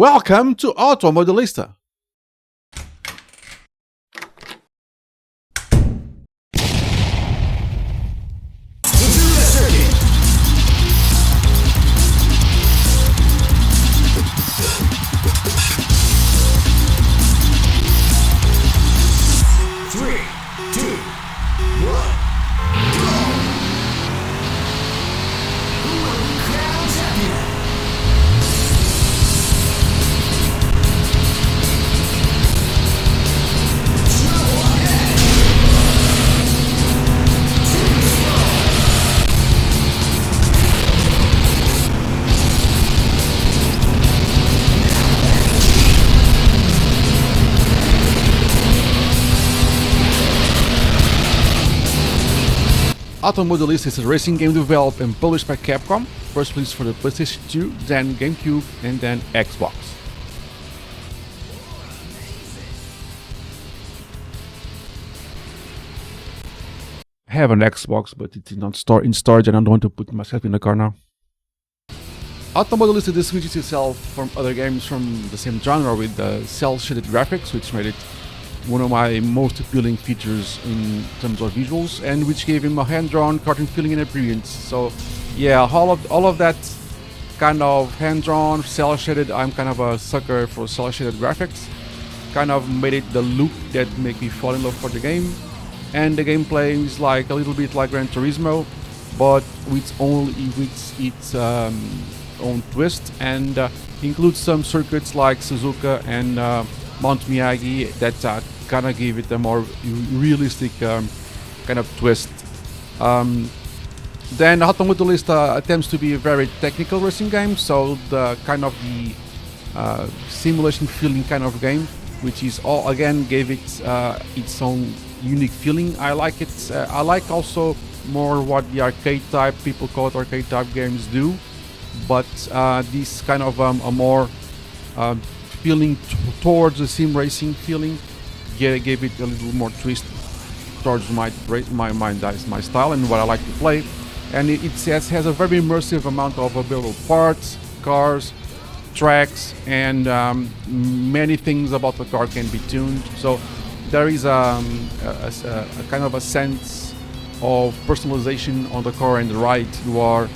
Welcome to Auto Modelista. Auto Modelista is a racing game developed and published by Capcom, first released for the PlayStation 2, then GameCube, and then Xbox. I have an Xbox, but it did not store in storage and I don't want to put myself in the car now. Auto Modelista distinguishes itself from other games from the same genre with the cel-shaded graphics, which made it one of my most appealing features in terms of visuals, and which gave him a hand-drawn cartoon feeling and appearance. So yeah, all of that kind of hand-drawn, cel-shaded, I'm kind of a sucker for cel-shaded graphics. Kind of made it the look that made me fall in love for the game. And the gameplay is like a little bit like Gran Turismo, but with its own twist, and includes some circuits like Suzuka and Mount Miyagi that kind of give it a more realistic kind of twist. Then Auto Modelista attempts to be a very technical racing game, so the kind of the simulation feeling kind of game, which is all again gave it its own unique feeling. I like it. I like also more what the arcade type, people call it arcade type games do, but this kind of a more feeling towards the sim racing feeling, gave it a little more twist towards my style and what I like to play. And it has a very immersive amount of available parts, cars, tracks, and many things about the car can be tuned. So there is a kind of a sense of personalization on the car and the ride you are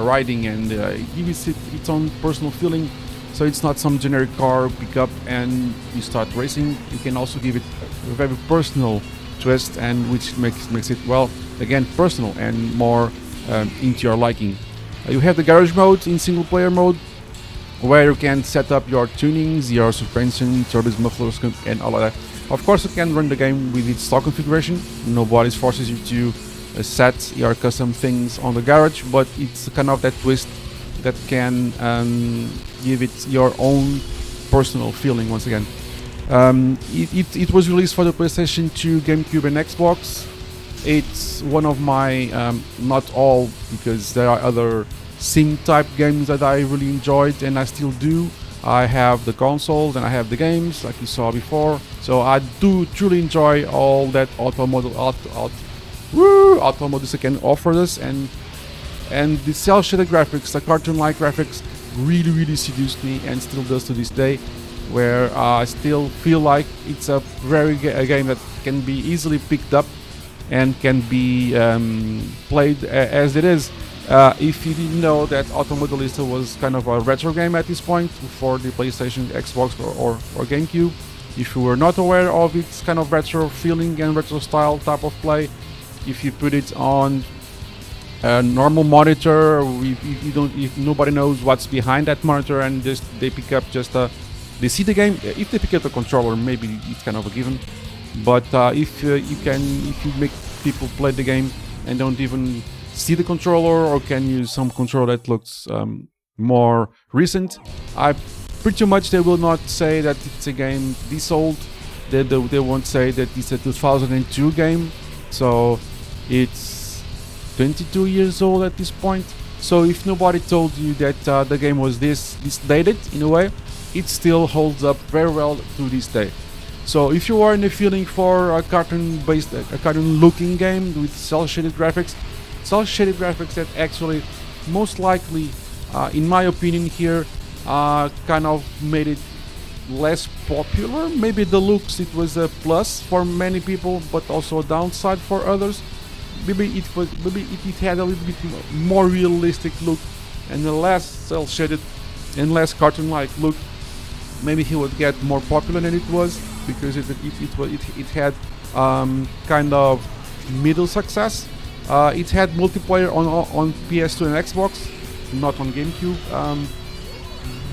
riding, and it gives it its own personal feeling. So it's not some generic car pick up and you start racing. You can also give it a very personal twist, and which makes it, well, again, personal and more into your liking. You have the garage mode in single player mode, where you can set up your tunings, your suspension, turbos, mufflers, and all of that. Of course, you can run the game with its stock configuration. Nobody forces you to set your custom things on the garage, but it's kind of that twist that can give it your own personal feeling once again. It was released for the PlayStation 2, GameCube, and Xbox. It's one of my, not all, because there are other sim type games that I really enjoyed and I still do. I have the consoles and I have the games like you saw before. So I do truly enjoy all that Auto Modelista can offer us, and the cel-shaded graphics, the cartoon-like graphics, really seduced me and still does to this day, where I still feel like it's a game that can be easily picked up and can be played as it is. If you didn't know that Auto Modelista was kind of a retro game at this point for the PlayStation, Xbox, or GameCube, if you were not aware of its kind of retro feeling and retro style type of play, if you put it on a normal monitor, if nobody knows what's behind that monitor, and just they pick up they see the game. If they pick up the controller, maybe it's kind of a given. But if you make people play the game and don't even see the controller, or can use some controller that looks more recent, pretty much they will not say that it's a game this old. They won't say that it's a 2002 game. So it's 22 years old at this point. So if nobody told you that the game was this dated in a way, it still holds up very well to this day. So if you are in the feeling for a cartoon-looking game with cel-shaded graphics that actually most likely, in my opinion here, kind of made it less popular. Maybe the looks, it was a plus for many people, but also a downside for others. Maybe it had a little bit more realistic look and a less cel-shaded and less cartoon-like look. Maybe he would get more popular than it was, because it had kind of middle success. It had multiplayer on PS2 and Xbox, not on GameCube.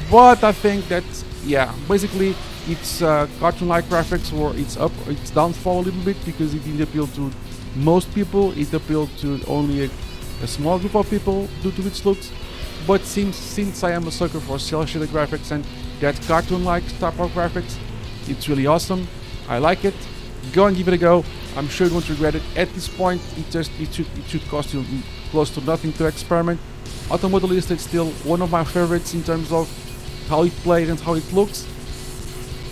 But I think that, yeah, basically its cartoon-like graphics were its downfall a little bit, because it didn't appeal to most people. It appealed to only a small group of people due to its looks. But since I am a sucker for cel-shaded graphics and that cartoon-like type of graphics, it's really awesome. I like it. Go and give it a go. I'm sure you won't regret it. At this point, it should cost you close to nothing to experiment. Auto Modelista is still one of my favorites in terms of how it plays and how it looks.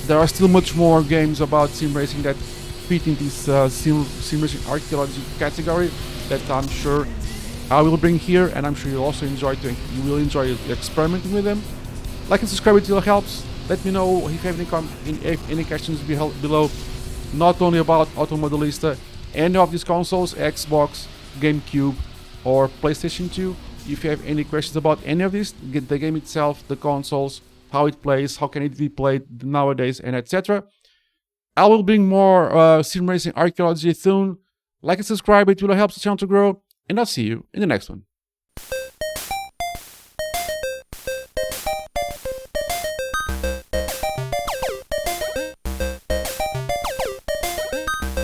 There are still much more games about sim racing that fit in this sim racing archaeology category that I'm sure I will bring here, and I'm sure you will enjoy experimenting with them. Like and subscribe, it really helps. Let me know if you have any questions below, not only about Auto Modelista, any of these consoles, Xbox, GameCube, or PlayStation 2. If you have any questions about any of this, get the game itself, the consoles, how it plays, how can it be played nowadays, and etc. I will bring more sim racing archaeology soon. Like and subscribe, it really helps the channel to grow, and I'll see you in the next one.